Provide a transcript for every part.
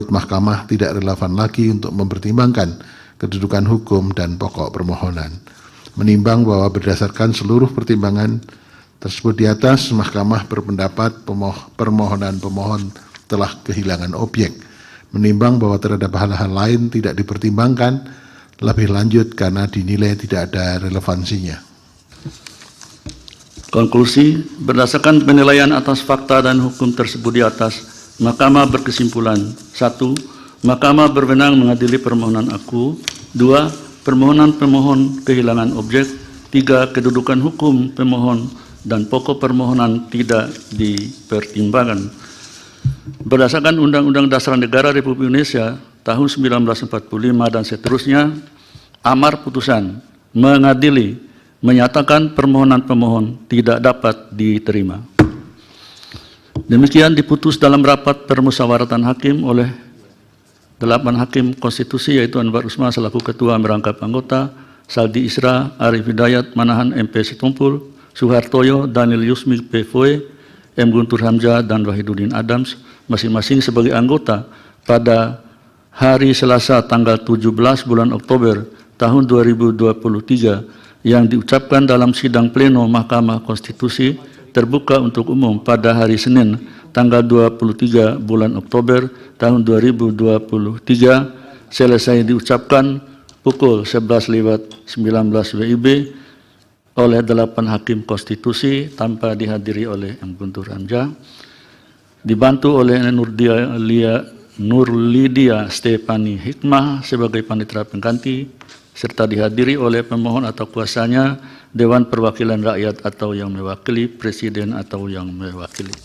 Mahkamah tidak relevan lagi untuk mempertimbangkan kedudukan hukum dan pokok permohonan. Menimbang bahwa berdasarkan seluruh pertimbangan tersebut di atas, Mahkamah berpendapat permohonan pemohon telah kehilangan objek. Menimbang bahwa terhadap hal-hal lain tidak dipertimbangkan lebih lanjut karena dinilai tidak ada relevansinya. Konklusi, berdasarkan penilaian atas fakta dan hukum tersebut di atas, Mahkamah berkesimpulan: 1. Mahkamah berwenang mengadili permohonan aku. 2. Permohonan pemohon kehilangan objek. 3. Kedudukan hukum pemohon dan pokok permohonan tidak dipertimbangkan. Berdasarkan Undang-Undang Dasar Negara Republik Indonesia tahun 1945 dan seterusnya, amar putusan mengadili menyatakan permohonan pemohon tidak dapat diterima. Demikian diputus dalam rapat permusyawaratan hakim oleh 8 hakim konstitusi, yaitu Anwar Usman selaku ketua merangkap anggota, Saldi Isra, Arif Hidayat, Manahan MP Situmpul, Suhartoyo, Daniel Yusmi PVW, M. Guntur Hamzah, dan Wahiduddin Adams, masing-masing sebagai anggota pada hari Selasa tanggal 17 bulan Oktober tahun 2023 yang diucapkan dalam sidang pleno Mahkamah Konstitusi terbuka untuk umum pada hari Senin tanggal 23 bulan Oktober tahun 2023 selesai diucapkan pukul 11.19 WIB oleh 8 hakim konstitusi tanpa dihadiri oleh M. Guntur Hamzah, dibantu oleh Nurlidia Stefani Hikmah sebagai panitera pengganti, serta dihadiri oleh pemohon atau kuasanya, Dewan Perwakilan Rakyat atau yang mewakili, Presiden atau yang mewakili.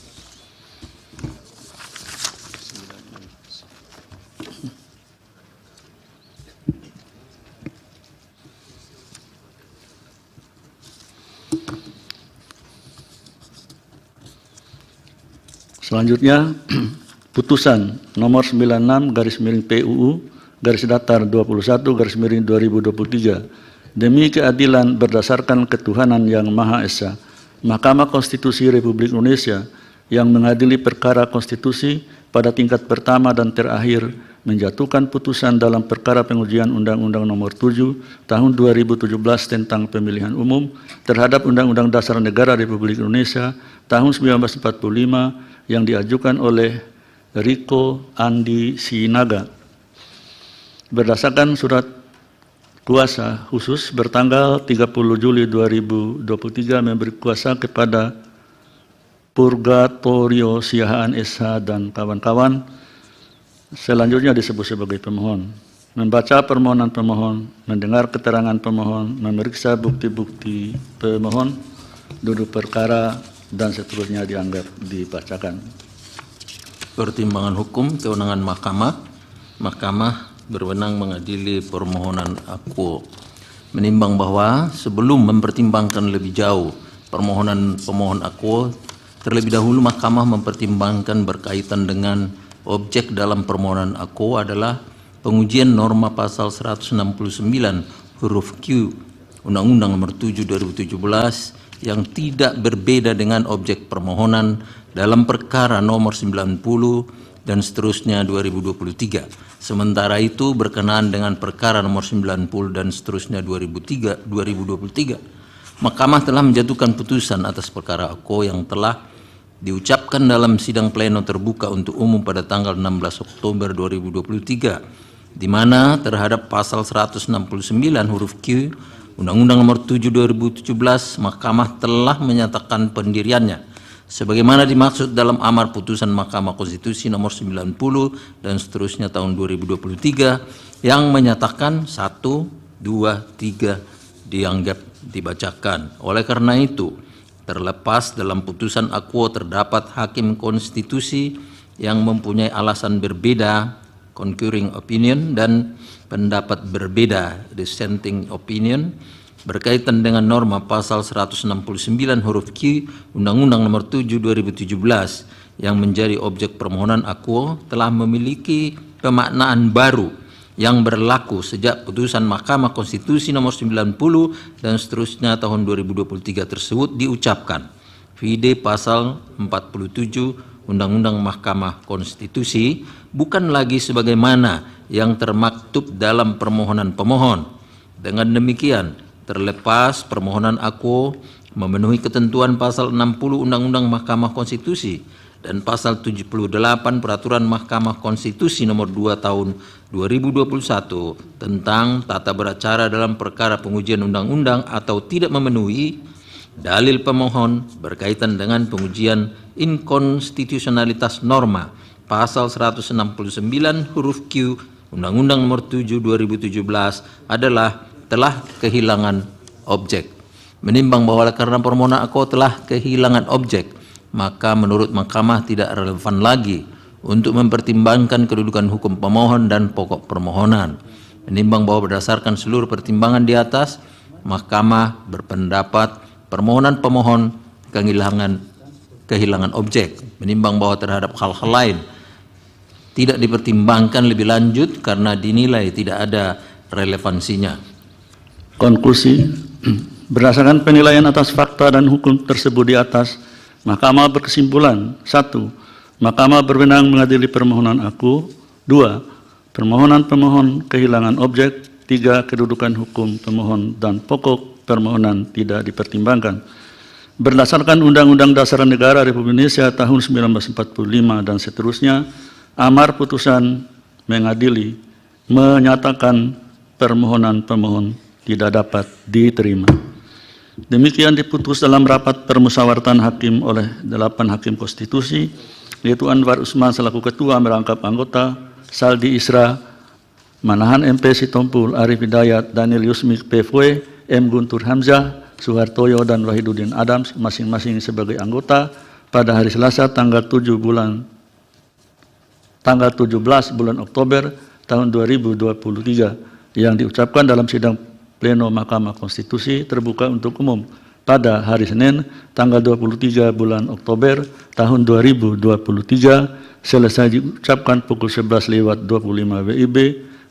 Selanjutnya, putusan nomor 96/PUU/21/2023 demi keadilan berdasarkan ketuhanan yang Maha Esa, Mahkamah Konstitusi Republik Indonesia yang mengadili perkara konstitusi pada tingkat pertama dan terakhir menjatuhkan putusan dalam perkara pengujian Undang-Undang Nomor 7 Tahun 2017 tentang Pemilihan Umum terhadap Undang-Undang Dasar Negara Republik Indonesia tahun 1945 yang diajukan oleh Riko Andi Sinaga. Berdasarkan surat kuasa khusus bertanggal 30 Juli 2023 memberi kuasa kepada Purgatorio Siahaan SH dan kawan-kawan selanjutnya disebut sebagai pemohon, membaca permohonan pemohon, mendengar keterangan pemohon, memeriksa bukti-bukti pemohon, duduk perkara, dan seterusnya dianggap dibacakan. Pertimbangan hukum kewenangan Mahkamah berwenang mengadili permohonan aku. Menimbang bahwa sebelum mempertimbangkan lebih jauh permohonan pemohon aku, terlebih dahulu Mahkamah mempertimbangkan berkaitan dengan objek dalam permohonan aku adalah pengujian norma pasal 169 huruf Q Undang-Undang Nomor 7 2017 yang tidak berbeda dengan objek permohonan dalam perkara nomor 90 dan seterusnya 2023. Sementara itu berkenaan dengan perkara nomor 90 dan seterusnya 2023, Mahkamah telah menjatuhkan putusan atas perkara aku yang telah diucapkan dalam sidang pleno terbuka untuk umum pada tanggal 16 Oktober 2023, di mana terhadap pasal 169 huruf Q Undang-Undang Nomor 7 2017 Mahkamah telah menyatakan pendiriannya sebagaimana dimaksud dalam amar putusan Mahkamah Konstitusi nomor 90 dan seterusnya tahun 2023 yang menyatakan 1, 2, 3 dianggap dibacakan. Oleh karena itu, terlepas dalam putusan aku terdapat hakim konstitusi yang mempunyai alasan berbeda, concurring opinion, dan pendapat berbeda, dissenting opinion, berkaitan dengan norma pasal 169 huruf Q Undang-Undang Nomor 7 2017 yang menjadi objek permohonan aku telah memiliki pemaknaan baru yang berlaku sejak putusan Mahkamah Konstitusi nomor 90 dan seterusnya tahun 2023 tersebut diucapkan. Vide pasal 47 Undang-Undang Mahkamah Konstitusi bukan lagi sebagaimana yang termaktub dalam permohonan pemohon. Dengan demikian, terlepas permohonan aku memenuhi ketentuan pasal 60 Undang-Undang Mahkamah Konstitusi dan pasal 78 Peraturan Mahkamah Konstitusi nomor 2 tahun 2021 tentang tata beracara dalam perkara pengujian undang-undang atau tidak memenuhi dalil pemohon berkaitan dengan pengujian inkonstitusionalitas norma pasal 169 huruf Q Undang-Undang nomor 7 2017 adalah telah kehilangan objek. Menimbang bahwa karena permohonan aku telah kehilangan objek, maka menurut mahkamah tidak relevan lagi untuk mempertimbangkan kedudukan hukum pemohon dan pokok permohonan. Menimbang bahwa berdasarkan seluruh pertimbangan di atas, mahkamah berpendapat permohonan pemohon kehilangan objek. Menimbang bahwa terhadap hal-hal lain tidak dipertimbangkan lebih lanjut karena dinilai tidak ada relevansinya. Konklusi, berdasarkan penilaian atas fakta dan hukum tersebut di atas, mahkamah berkesimpulan: 1. Mahkamah berwenang mengadili permohonan aku. 2. Permohonan pemohon kehilangan objek. 3. Kedudukan hukum pemohon dan pokok permohonan tidak dipertimbangkan. Berdasarkan Undang-Undang Dasar Negara Republik Indonesia tahun 1945 dan seterusnya, amar putusan mengadili menyatakan permohonan pemohon tidak dapat diterima. Demikian diputus dalam rapat permusyawaratan hakim oleh 8 hakim konstitusi, yaitu Anwar Usman selaku ketua merangkap anggota, Saldi Isra, Manahan MP Sitompul, Arif Hidayat, Daniel Yusmik PFW, M. Guntur Hamzah, Suhartoyo dan Wahidudin Adams masing-masing sebagai anggota pada hari Selasa tanggal 17 bulan Oktober tahun 2023 yang diucapkan dalam sidang pleno Mahkamah Konstitusi terbuka untuk umum pada hari Senin tanggal 23 bulan Oktober tahun 2023 selesai diucapkan pukul 11:25 WIB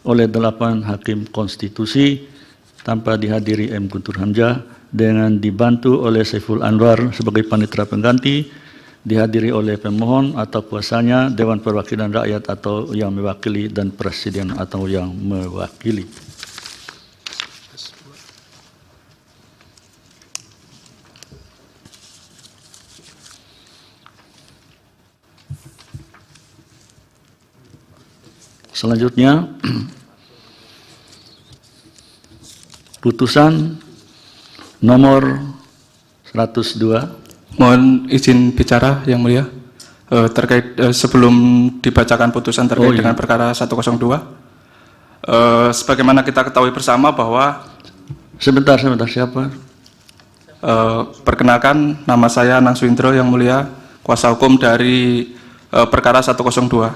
oleh 8 hakim konstitusi tanpa dihadiri M. Guntur Hamzah dengan dibantu oleh Saiful Anwar sebagai panitera pengganti, dihadiri oleh pemohon atau kuasanya, Dewan Perwakilan Rakyat atau yang mewakili, dan Presiden atau yang mewakili. Selanjutnya, putusan nomor 102. Mohon izin bicara Yang Mulia terkait sebelum dibacakan putusan terkait dengan perkara 102. Sebagaimana kita ketahui bersama bahwa Sebentar, siapa? Perkenalkan, nama saya Nang Suindro Yang Mulia, kuasa hukum dari perkara 102.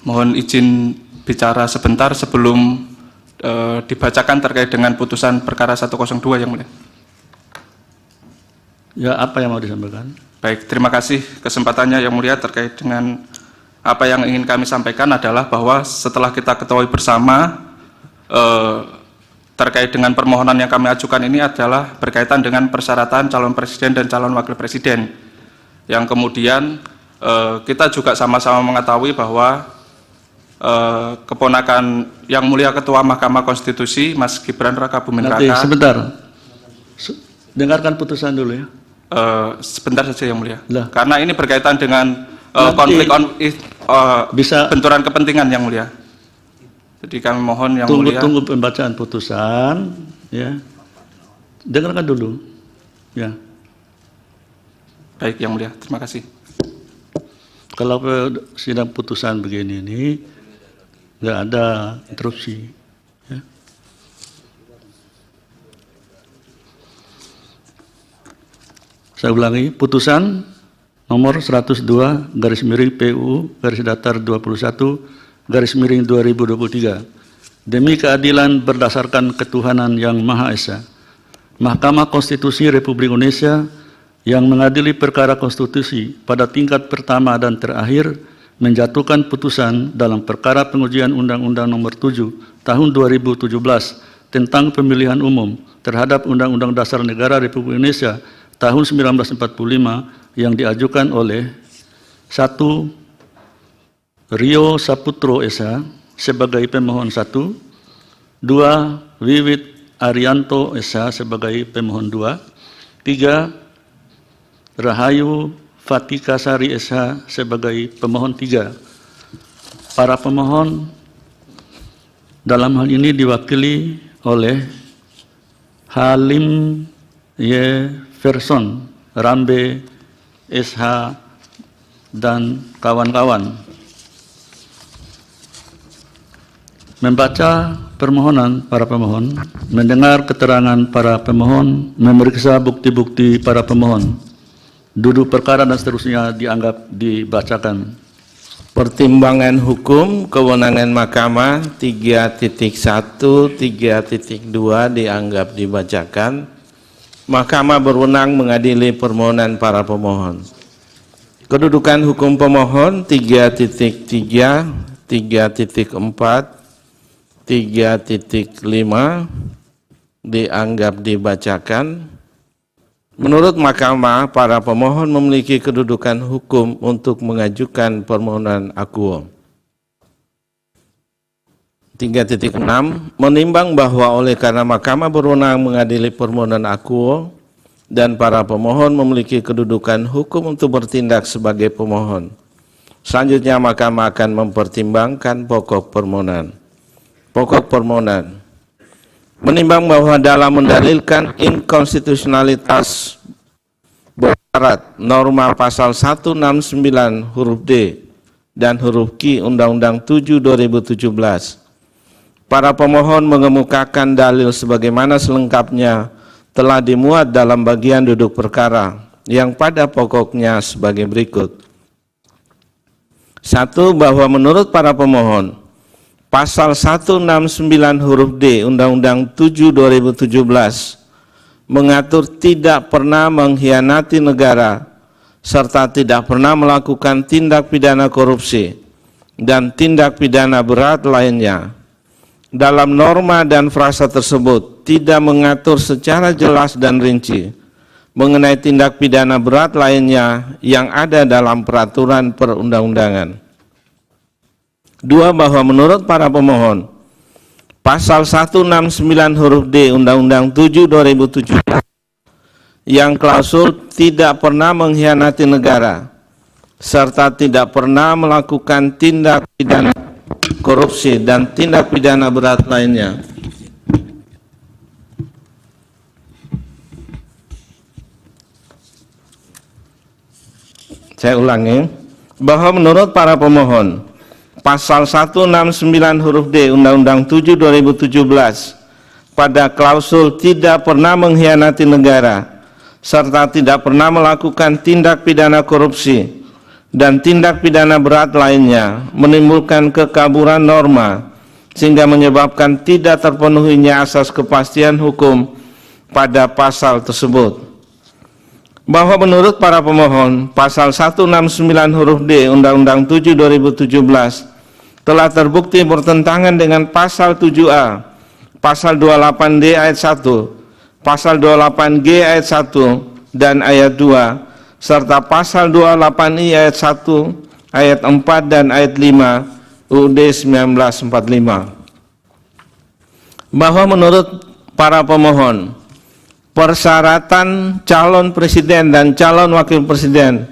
Mohon izin bicara sebentar sebelum dibacakan terkait dengan putusan perkara 102 Yang Mulia. Ya, apa yang mau disampaikan? Baik, terima kasih kesempatannya Yang Mulia. Terkait dengan apa yang ingin kami sampaikan adalah bahwa setelah kita ketahui bersama terkait dengan permohonan yang kami ajukan ini adalah berkaitan dengan persyaratan calon presiden dan calon wakil presiden, yang kemudian kita juga sama-sama mengetahui bahwa keponakan Yang Mulia Ketua Mahkamah Konstitusi Mas Gibran Raka Buming Raka. Nanti sebentar, dengarkan putusan dulu ya. Sebentar saja Yang Mulia. Lah. Karena ini berkaitan dengan konflik bisa benturan kepentingan Yang Mulia. Jadi kami mohon Yang Mulia. Tunggu pembacaan putusan, ya. Dengarkan dulu, ya. Baik Yang Mulia, terima kasih. Kalau sidang putusan begini ini nggak ada interupsi. Ya. Saya ulangi, putusan nomor 102 garis miring PU garis datar 21 garis miring 2023. Demi keadilan berdasarkan ketuhanan yang Maha Esa, Mahkamah Konstitusi Republik Indonesia yang mengadili perkara konstitusi pada tingkat pertama dan terakhir menjatuhkan putusan dalam perkara pengujian Undang-Undang Nomor 7 Tahun 2017 tentang pemilihan umum terhadap Undang-Undang Dasar Negara Republik Indonesia Tahun 1945 yang diajukan oleh 1. Rio Saputro S.H. sebagai pemohon 1. 2. Wiwit Arianto S.H. sebagai pemohon 2. 3. Rahayu Fatika Sari S.H. sebagai pemohon 3. Para pemohon dalam hal ini diwakili oleh Halim Yeverson, Rambe SH, dan kawan-kawan. Membaca permohonan para pemohon, mendengar keterangan para pemohon, memeriksa bukti-bukti para pemohon, duduk perkara dan seterusnya dianggap dibacakan. Pertimbangan hukum kewenangan Mahkamah 3.1, 3.2 dianggap dibacakan. Mahkamah berwenang mengadili permohonan para pemohon. Kedudukan hukum pemohon 3.3, 3.4, 3.5 dianggap dibacakan. Menurut Mahkamah, para pemohon memiliki kedudukan hukum untuk mengajukan permohonan akuo. 3.6 menimbang bahwa oleh karena Mahkamah berwenang mengadili permohonan akuo dan para pemohon memiliki kedudukan hukum untuk bertindak sebagai pemohon. Selanjutnya Mahkamah akan mempertimbangkan pokok permohonan. Pokok permohonan menimbang bahwa dalam mendalilkan inkonstitusionalitas bersyarat norma pasal 169 huruf D dan huruf Q Undang-Undang 7 2017, para pemohon mengemukakan dalil sebagaimana selengkapnya telah dimuat dalam bagian duduk perkara yang pada pokoknya sebagai berikut. 1. Bahwa menurut para pemohon, Pasal 169 huruf D Undang-Undang 7 2017 mengatur tidak pernah mengkhianati negara serta tidak pernah melakukan tindak pidana korupsi dan tindak pidana berat lainnya. Dalam norma dan frasa tersebut tidak mengatur secara jelas dan rinci mengenai tindak pidana berat lainnya yang ada dalam peraturan perundang-undangan. 2. Bahwa menurut para pemohon, Pasal 169 huruf D Undang-Undang 7 2017 yang klausul tidak pernah mengkhianati negara serta tidak pernah melakukan tindak pidana korupsi dan tindak pidana berat lainnya. Saya ulangi, bahwa menurut para pemohon, Pasal 169 huruf D Undang-Undang 7 2017 pada klausul tidak pernah mengkhianati negara serta tidak pernah melakukan tindak pidana korupsi dan tindak pidana berat lainnya menimbulkan kekaburan norma sehingga menyebabkan tidak terpenuhinya asas kepastian hukum pada pasal tersebut. Bahwa menurut para pemohon, Pasal 169 huruf D Undang-Undang 7 2017 telah terbukti bertentangan dengan Pasal 7A, Pasal 28D ayat 1, Pasal 28G ayat 1 dan ayat 2, serta Pasal 28I ayat 1, ayat 4 dan ayat 5 UUD 1945. Bahwa menurut para pemohon, persyaratan calon presiden dan calon wakil presiden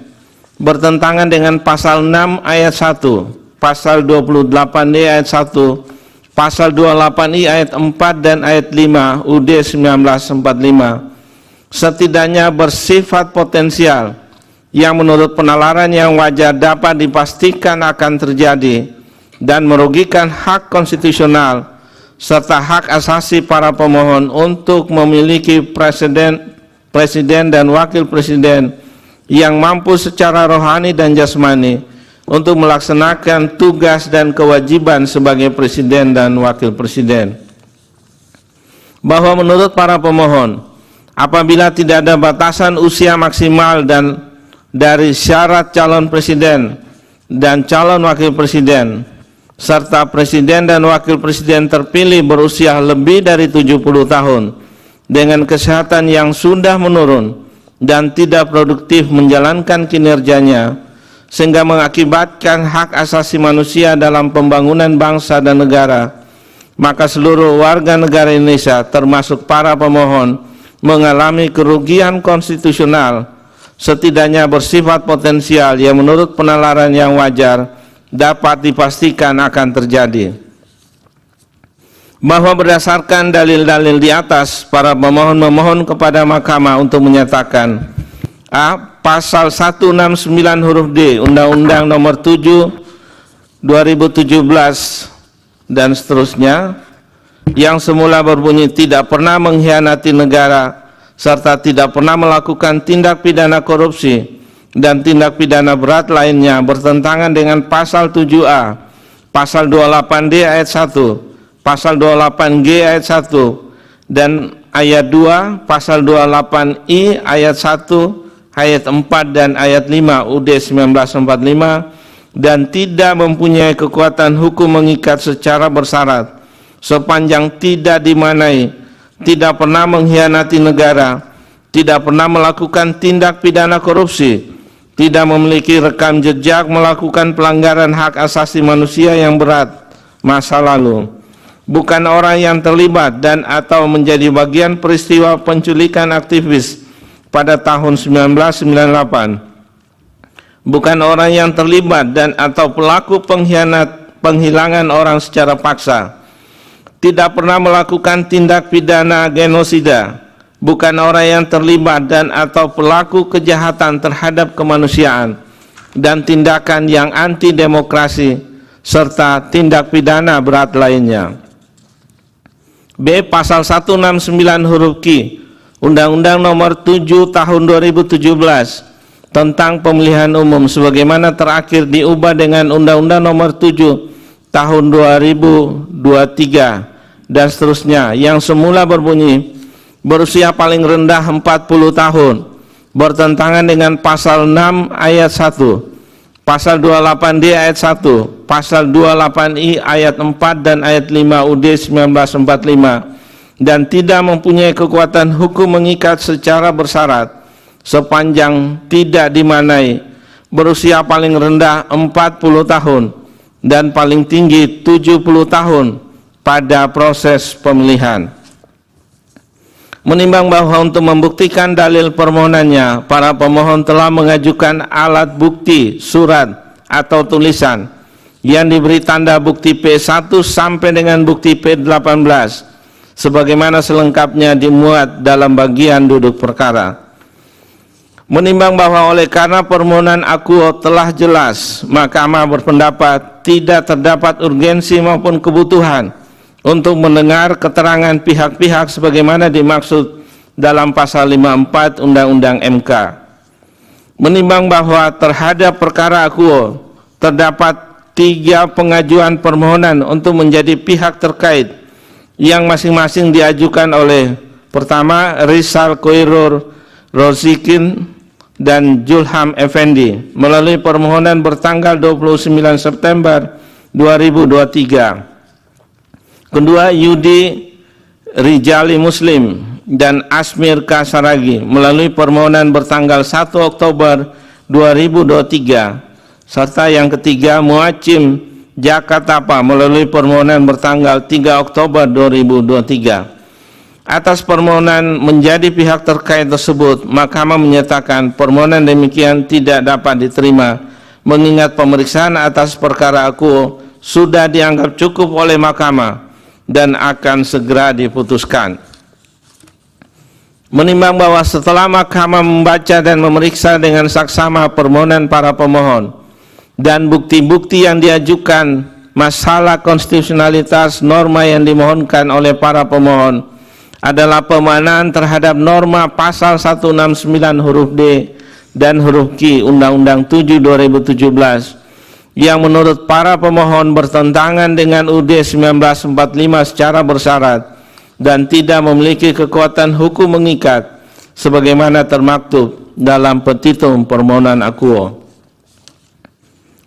bertentangan dengan Pasal 6 ayat 1, Pasal 28D ayat 1, Pasal 28I ayat 4 dan ayat 5 UUD 1945 setidaknya bersifat potensial yang menurut penalaran yang wajar dapat dipastikan akan terjadi dan merugikan hak konstitusional serta hak asasi para pemohon untuk memiliki presiden dan wakil presiden yang mampu secara rohani dan jasmani untuk melaksanakan tugas dan kewajiban sebagai presiden dan wakil presiden. Bahwa menurut para pemohon, apabila tidak ada batasan usia maksimal dan dari syarat calon presiden dan calon wakil presiden, serta presiden dan wakil presiden terpilih berusia lebih dari 70 tahun dengan kesehatan yang sudah menurun dan tidak produktif menjalankan kinerjanya, sehingga mengakibatkan hak asasi manusia dalam pembangunan bangsa dan negara, maka seluruh warga negara Indonesia termasuk para pemohon mengalami kerugian konstitusional setidaknya bersifat potensial yang menurut penalaran yang wajar dapat dipastikan akan terjadi. Bahwa berdasarkan dalil-dalil di atas, para pemohon memohon kepada Mahkamah untuk menyatakan: A. Pasal 169 huruf D Undang-Undang Nomor 7 2017 dan seterusnya, yang semula berbunyi tidak pernah mengkhianati negara serta tidak pernah melakukan tindak pidana korupsi dan tindak pidana berat lainnya, bertentangan dengan pasal 7A, pasal 28D ayat 1, pasal 28G ayat 1 dan ayat 2, pasal 28I ayat 1, ayat 4 dan ayat 5 UUD 1945, dan tidak mempunyai kekuatan hukum mengikat secara bersyarat sepanjang tidak dimanai, tidak pernah mengkhianati negara, tidak pernah melakukan tindak pidana korupsi, tidak memiliki rekam jejak melakukan pelanggaran hak asasi manusia yang berat masa lalu, bukan orang yang terlibat dan atau menjadi bagian peristiwa penculikan aktivis pada tahun 1998, bukan orang yang terlibat dan atau pelaku penghilangan orang secara paksa, tidak pernah melakukan tindak pidana genosida, bukan orang yang terlibat dan atau pelaku kejahatan terhadap kemanusiaan dan tindakan yang anti demokrasi serta tindak pidana berat lainnya. B. Pasal 169 huruf Q Undang-Undang Nomor 7 Tahun 2017 tentang Pemilihan Umum sebagaimana terakhir diubah dengan Undang-Undang Nomor 7 Tahun 2023 dan seterusnya, yang semula berbunyi berusia paling rendah 40 tahun, bertentangan dengan pasal 6 ayat 1, pasal 28D ayat 1, pasal 28I ayat 4 dan ayat 5 UUD 1945, dan tidak mempunyai kekuatan hukum mengikat secara bersyarat sepanjang tidak dimanai, berusia paling rendah 40 tahun dan paling tinggi 70 tahun pada proses pemilihan. Menimbang bahwa untuk membuktikan dalil permohonannya, para pemohon telah mengajukan alat bukti surat atau tulisan yang diberi tanda bukti P1 sampai dengan bukti P18 sebagaimana selengkapnya dimuat dalam bagian duduk perkara. Menimbang bahwa oleh karena permohonan akuo telah jelas, Mahkamah berpendapat tidak terdapat urgensi maupun kebutuhan untuk mendengar keterangan pihak-pihak sebagaimana dimaksud dalam pasal 54 Undang-Undang MK. Menimbang bahwa terhadap perkara akuo terdapat 3 pengajuan permohonan untuk menjadi pihak terkait yang masing-masing diajukan oleh pertama Rizal Koirur Rozikin dan Julham Effendi melalui permohonan bertanggal 29 September 2023. Kedua, Yudi Rijali Muslim dan Asmir Kasaragi melalui permohonan bertanggal 1 Oktober 2023. Serta yang ketiga, Muacim Jakatapa melalui permohonan bertanggal 3 Oktober 2023. Atas permohonan menjadi pihak terkait tersebut, Mahkamah menyatakan permohonan demikian tidak dapat diterima mengingat pemeriksaan atas perkara akuo sudah dianggap cukup oleh Mahkamah dan akan segera diputuskan. Menimbang bahwa setelah Mahkamah membaca dan memeriksa dengan saksama permohonan para pemohon dan bukti-bukti yang diajukan masalah konstitusionalitas norma yang dimohonkan oleh para pemohon adalah pemaknaan terhadap norma pasal 169 huruf D dan huruf Q Undang-Undang 7 2017 yang menurut para pemohon bertentangan dengan UUD 1945 secara bersyarat dan tidak memiliki kekuatan hukum mengikat sebagaimana termaktub dalam petitum permohonan akuo.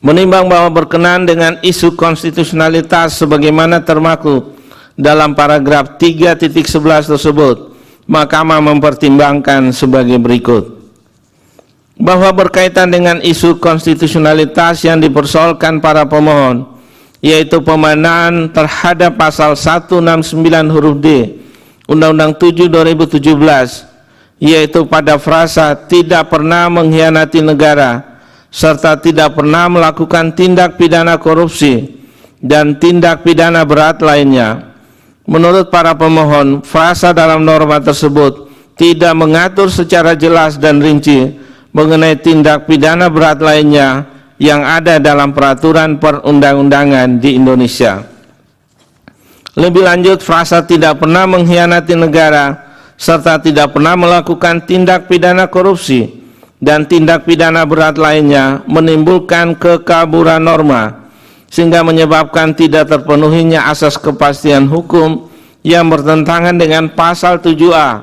Menimbang bahwa berkenaan dengan isu konstitusionalitas sebagaimana termaktub dalam paragraf 3.11 tersebut, Mahkamah mempertimbangkan sebagai berikut. bahwa berkaitan dengan isu konstitusionalitas yang dipersoalkan para pemohon, yaitu pemaknaan terhadap pasal 169 huruf D Undang-Undang 7 2017, yaitu pada frasa tidak pernah mengkhianati negara serta tidak pernah melakukan tindak pidana korupsi dan tindak pidana berat lainnya. Menurut para pemohon, frasa dalam norma tersebut tidak mengatur secara jelas dan rinci mengenai tindak pidana berat lainnya yang ada dalam peraturan perundang-undangan di Indonesia. Lebih lanjut, frasa tidak pernah mengkhianati negara serta tidak pernah melakukan tindak pidana korupsi dan tindak pidana berat lainnya menimbulkan kekaburan norma sehingga menyebabkan tidak terpenuhinya asas kepastian hukum yang bertentangan dengan pasal 7A,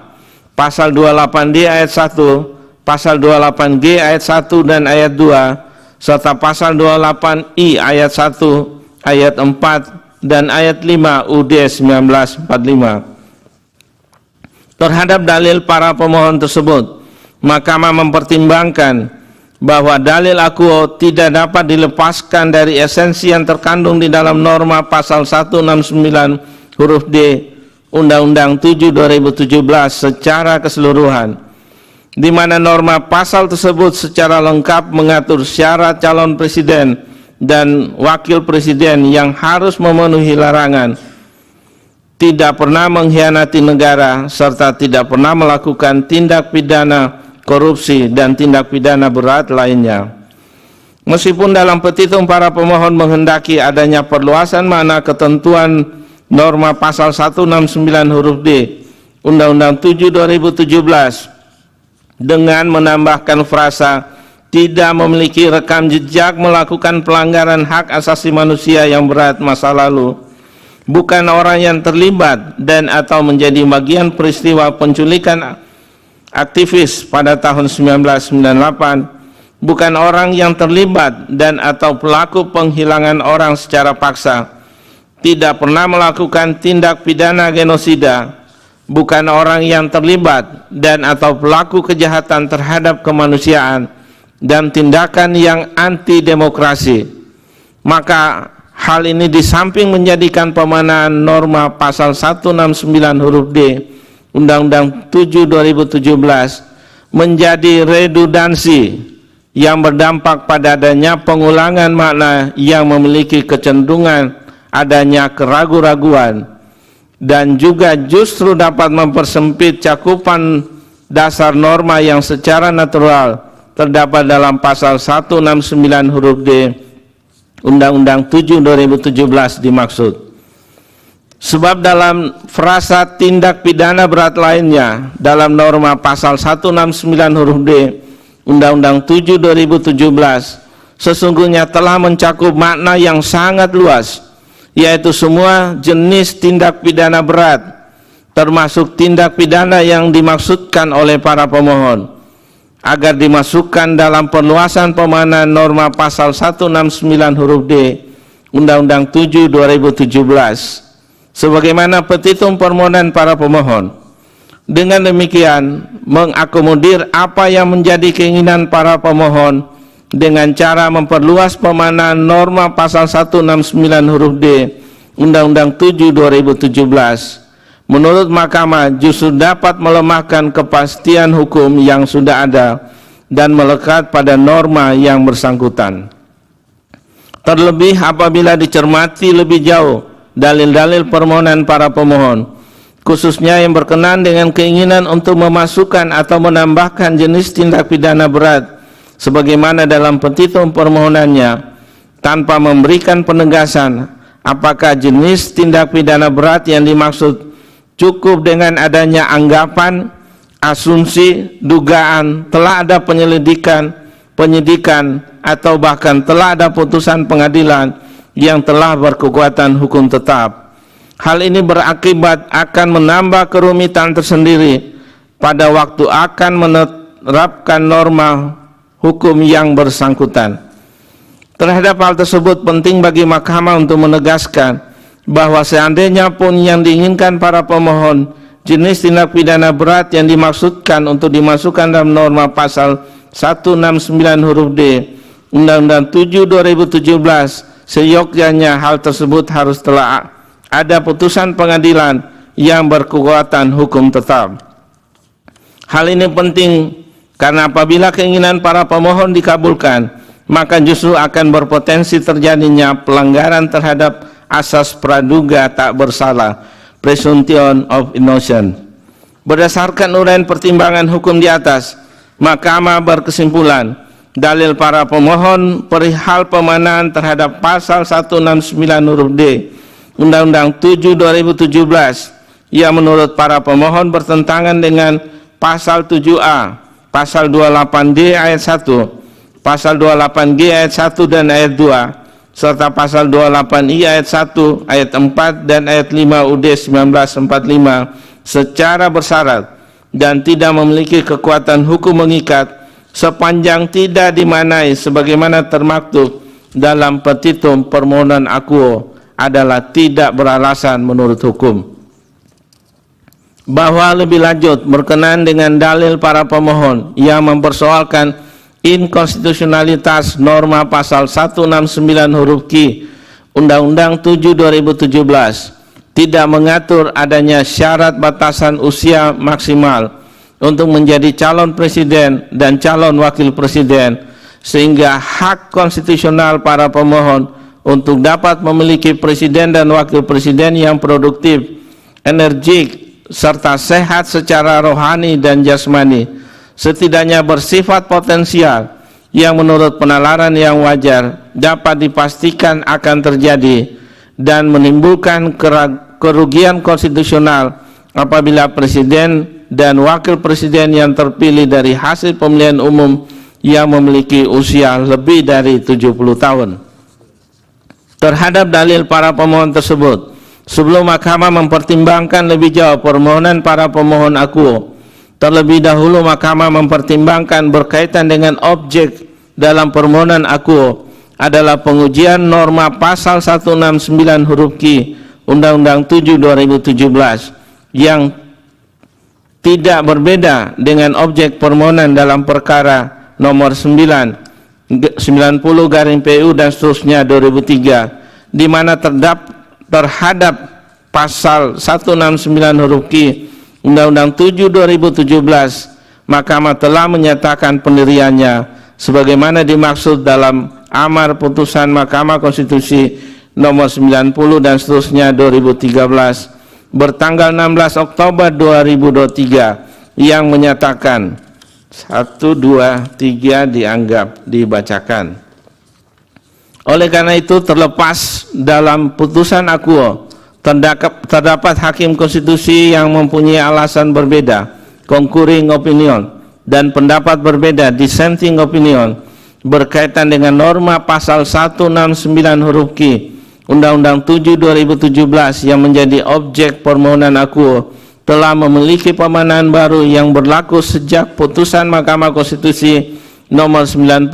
pasal 28D ayat 1, pasal 28G ayat 1 dan ayat 2, serta pasal 28I ayat 1, ayat 4, dan ayat 5 UUD 1945. Terhadap dalil para pemohon tersebut, Mahkamah mempertimbangkan bahwa dalil akuo tidak dapat dilepaskan dari esensi yang terkandung di dalam norma pasal 169 huruf D Undang-Undang 7 2017 secara keseluruhan, di mana norma pasal tersebut secara lengkap mengatur syarat calon presiden dan wakil presiden yang harus memenuhi larangan, tidak pernah mengkhianati negara, serta tidak pernah melakukan tindak pidana korupsi dan tindak pidana berat lainnya. Meskipun dalam petitum para pemohon menghendaki adanya perluasan makna ketentuan norma pasal 169 huruf D Undang-Undang 7 2017 dengan menambahkan frasa tidak memiliki rekam jejak melakukan pelanggaran hak asasi manusia yang berat masa lalu, bukan orang yang terlibat dan atau menjadi bagian peristiwa penculikan aktivis pada tahun 1998, bukan orang yang terlibat dan atau pelaku penghilangan orang secara paksa, tidak pernah melakukan tindak pidana genosida, bukan orang yang terlibat dan atau pelaku kejahatan terhadap kemanusiaan dan tindakan yang anti demokrasi. Maka hal ini di samping menjadikan pemaknaan norma pasal 169 huruf D Undang-Undang 7 2017 menjadi redundansi yang berdampak pada adanya pengulangan makna yang memiliki kecenderungan adanya keraguan-raguan, dan juga justru dapat mempersempit cakupan dasar norma yang secara natural terdapat dalam pasal 169 huruf D Undang-Undang 7 2017 dimaksud. Sebab dalam frasa tindak pidana berat lainnya dalam norma pasal 169 huruf D Undang-Undang 7 2017 sesungguhnya telah mencakup makna yang sangat luas, yaitu semua jenis tindak pidana berat, termasuk tindak pidana yang dimaksudkan oleh para pemohon, agar dimasukkan dalam perluasan pemaknaan norma pasal 169 huruf D Undang-Undang 7 2017 sebagaimana petitum permohonan para pemohon. Dengan demikian mengakomodir apa yang menjadi keinginan para pemohon dengan cara memperluas pemaknaan norma pasal 169 huruf D Undang-Undang 7 2017. Menurut Mahkamah justru dapat melemahkan kepastian hukum yang sudah ada dan melekat pada norma yang bersangkutan. Terlebih apabila dicermati lebih jauh dalil-dalil permohonan para pemohon, khususnya yang berkenaan dengan keinginan untuk memasukkan atau menambahkan jenis tindak pidana berat sebagaimana dalam petitum permohonannya, tanpa memberikan penegasan apakah jenis tindak pidana berat yang dimaksud cukup dengan adanya anggapan, asumsi, dugaan, telah ada penyelidikan, penyidikan, atau bahkan telah ada putusan pengadilan yang telah berkekuatan hukum tetap. Hal ini berakibat akan menambah kerumitan tersendiri pada waktu akan menerapkan norma hukum yang bersangkutan. Terhadap hal tersebut penting bagi Mahkamah untuk menegaskan bahwa seandainya pun yang diinginkan para pemohon jenis tindak pidana berat yang dimaksudkan untuk dimasukkan dalam norma pasal 169 huruf D Undang-Undang 7 2017, seyogyanya hal tersebut harus telah ada putusan pengadilan yang berkekuatan hukum tetap. Hal ini penting karena apabila keinginan para pemohon dikabulkan, maka justru akan berpotensi terjadinya pelanggaran terhadap asas praduga tak bersalah, presumption of innocence. Berdasarkan uraian pertimbangan hukum di atas, Mahkamah berkesimpulan dalil para pemohon perihal pemanaan terhadap pasal 169 huruf D Undang-Undang 7 2017 yang menurut para pemohon bertentangan dengan pasal 7A, pasal 28D ayat 1, pasal 28G ayat 1 dan ayat 2, serta pasal 28I ayat 1, ayat 4 dan ayat 5 UD 1945 secara bersyarat dan tidak memiliki kekuatan hukum mengikat sepanjang tidak dimaknai sebagaimana termaktub dalam petitum permohonan akuo adalah tidak beralasan menurut hukum. Bahwa lebih lanjut berkenaan dengan dalil para pemohon yang mempersoalkan inkonstitusionalitas norma pasal 169 huruf Q Undang-Undang 7 2017 tidak mengatur adanya syarat batasan usia maksimal untuk menjadi calon presiden dan calon wakil presiden, sehingga hak konstitusional para pemohon untuk dapat memiliki presiden dan wakil presiden yang produktif, energik, serta sehat secara rohani dan jasmani, setidaknya bersifat potensial yang menurut penalaran yang wajar dapat dipastikan akan terjadi dan menimbulkan kerugian konstitusional apabila presiden dan wakil presiden yang terpilih dari hasil pemilihan umum yang memiliki usia lebih dari 70 tahun. Terhadap dalil para pemohon tersebut, sebelum Mahkamah mempertimbangkan lebih jauh permohonan para pemohon akuo, terlebih dahulu Mahkamah mempertimbangkan berkaitan dengan objek dalam permohonan akuo adalah pengujian norma pasal 169 huruf Q Undang-Undang 7 2017 yang tidak berbeda dengan objek permohonan dalam perkara nomor 90/PU dan seterusnya 2003, di mana terhadap pasal 169 huruf Q Undang-Undang 7 2017 Mahkamah telah menyatakan pendiriannya sebagaimana dimaksud dalam amar putusan Mahkamah Konstitusi nomor 90 dan seterusnya 2013 bertanggal 16 Oktober 2023 yang menyatakan 1, 2, 3 dianggap dibacakan. Oleh karena itu, terlepas dalam putusan akuo terdapat hakim konstitusi yang mempunyai alasan berbeda, concurring opinion, dan pendapat berbeda, dissenting opinion, berkaitan dengan norma pasal 169 huruf Q Undang-Undang 7 2017 yang menjadi objek permohonan akuo telah memiliki pemanaan baru yang berlaku sejak putusan Mahkamah Konstitusi nomor 90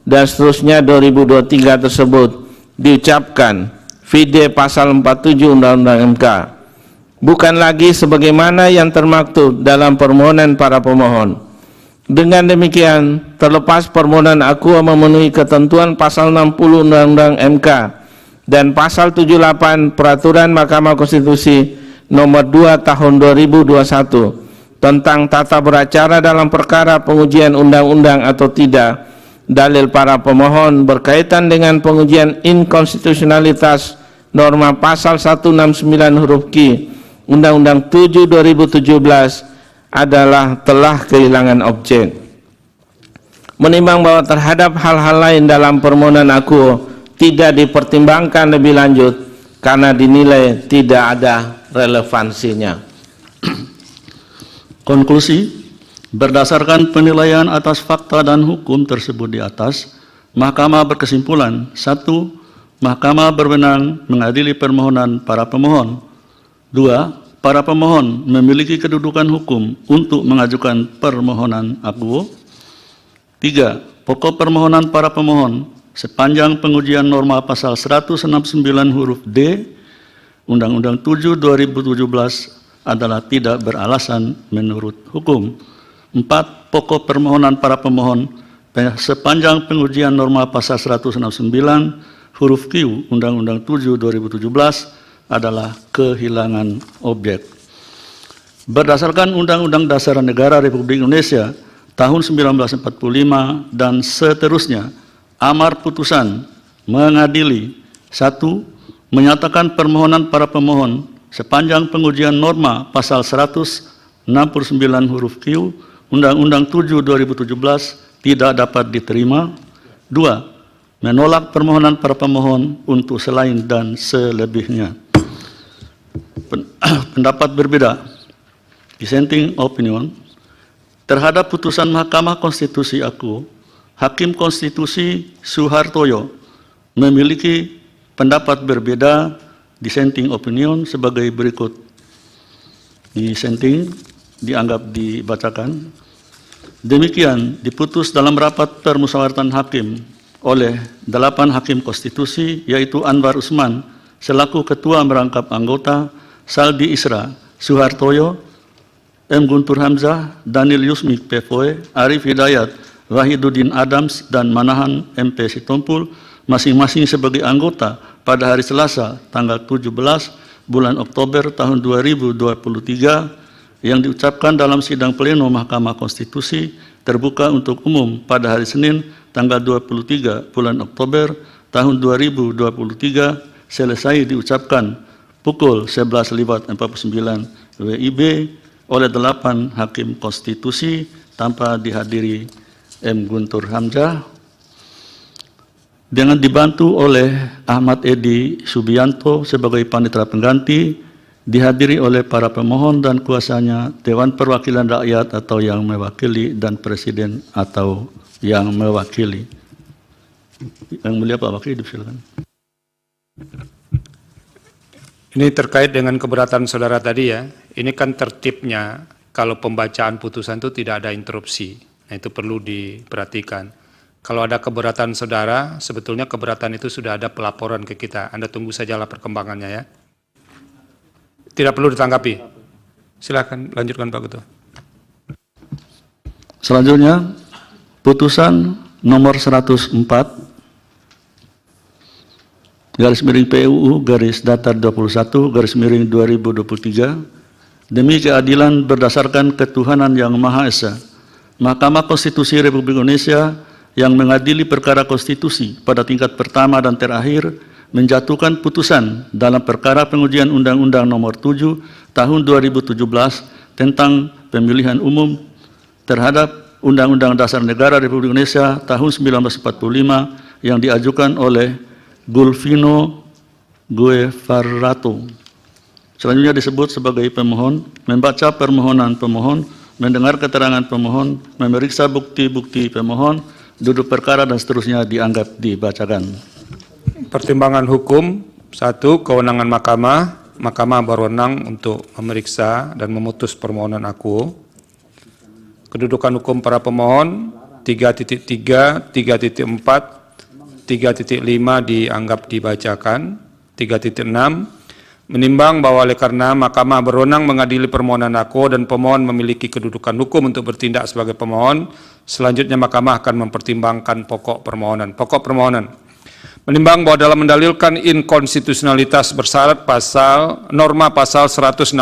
dan seterusnya 2023 tersebut diucapkan vide pasal 47 Undang-Undang MK, bukan lagi sebagaimana yang termaktub dalam permohonan para pemohon. Dengan demikian, terlepas permohonan akuo memenuhi ketentuan pasal 60 Undang-Undang MK dan pasal 78 Peraturan Mahkamah Konstitusi nomor 2 tahun 2021 tentang tata beracara dalam perkara pengujian undang-undang atau tidak, dalil para pemohon berkaitan dengan pengujian inkonstitusionalitas norma pasal 169 huruf Q Undang-Undang 7 2017 adalah telah kehilangan objek. Menimbang bahwa terhadap hal-hal lain dalam permohonan akuo tidak dipertimbangkan lebih lanjut karena dinilai tidak ada relevansinya. Konklusi, berdasarkan penilaian atas fakta dan hukum tersebut di atas, Mahkamah berkesimpulan: 1. Mahkamah berwenang mengadili permohonan para pemohon. 2. Para pemohon memiliki kedudukan hukum untuk mengajukan permohonan akuo. 3. Pokok permohonan para pemohon sepanjang pengujian norma pasal 169 huruf D Undang-Undang 7 2017 adalah tidak beralasan menurut hukum. 4. Pokok permohonan para pemohon sepanjang pengujian norma pasal 169 huruf Q Undang-Undang 7 2017 adalah kehilangan objek. Berdasarkan Undang-Undang Dasar Negara Republik Indonesia tahun 1945 dan seterusnya, amar putusan mengadili: 1. Menyatakan permohonan para pemohon sepanjang pengujian norma pasal 169 huruf Q Undang-Undang 7 2017 tidak dapat diterima. 2. Menolak permohonan para pemohon untuk selain dan selebihnya. Pendapat berbeda, dissenting opinion, terhadap putusan Mahkamah Konstitusi aku, Hakim Konstitusi Suhartoyo memiliki pendapat berbeda, dissenting opinion, sebagai berikut. Dissenting dianggap dibacakan. Demikian diputus dalam rapat permusyawaratan hakim oleh 8 hakim konstitusi, yaitu Anwar Usman selaku ketua merangkap anggota, Saldi Isra, Suhartoyo, M. Guntur Hamzah, Daniel Yusmik PFOE, Arif Hidayat, Wahiduddin Adams, dan Manahan MP Sitompul, masing-masing sebagai anggota pada hari Selasa tanggal 17 bulan Oktober tahun 2023, yang diucapkan dalam sidang pleno Mahkamah Konstitusi terbuka untuk umum pada hari Senin tanggal 23 bulan Oktober tahun 2023, selesai diucapkan pukul 11.49 WIB oleh 8 hakim konstitusi tanpa dihadiri M. Guntur Hamzah, dengan dibantu oleh Ahmad Edi Subianto sebagai panitera pengganti, dihadiri oleh para pemohon dan kuasanya, Dewan Perwakilan Rakyat atau yang mewakili, dan Presiden atau yang mewakili. Yang mulia Pak Wakil, silakan. Ini terkait dengan keberatan saudara tadi ya. Ini kan tertibnya kalau pembacaan putusan itu tidak ada interupsi. Nah, itu perlu diperhatikan. Kalau ada keberatan saudara, sebetulnya keberatan itu sudah ada pelaporan ke kita. Anda tunggu sajalah perkembangannya ya. Tidak perlu ditanggapi. Silakan lanjutkan Pak Ketua. Selanjutnya, putusan nomor 104 garis miring PUU garis datar 21 garis miring 2023 demi keadilan berdasarkan ketuhanan yang Maha Esa, Mahkamah Konstitusi Republik Indonesia yang mengadili perkara konstitusi pada tingkat pertama dan terakhir menjatuhkan putusan dalam perkara pengujian Undang-Undang Nomor 7 Tahun 2017 tentang pemilihan umum terhadap Undang-Undang Dasar Negara Republik Indonesia tahun 1945 yang diajukan oleh Gulfino Guevarato. Selanjutnya disebut sebagai pemohon, membaca permohonan pemohon, mendengar keterangan pemohon, memeriksa bukti-bukti pemohon, duduk perkara dan seterusnya dianggap dibacakan. Pertimbangan hukum, 1. Kewenangan mahkamah. Mahkamah berwenang untuk memeriksa dan memutus permohonan akuo. Kedudukan hukum para pemohon, 3.3, 3.4, 3.5 dianggap dibacakan. 3.6, menimbang bahwa oleh karena mahkamah berwenang mengadili permohonan akuo dan pemohon memiliki kedudukan hukum untuk bertindak sebagai pemohon, selanjutnya mahkamah akan mempertimbangkan pokok permohonan. Pokok permohonan. Menimbang bahwa dalam mendalilkan inkonstitusionalitas bersyarat norma pasal 169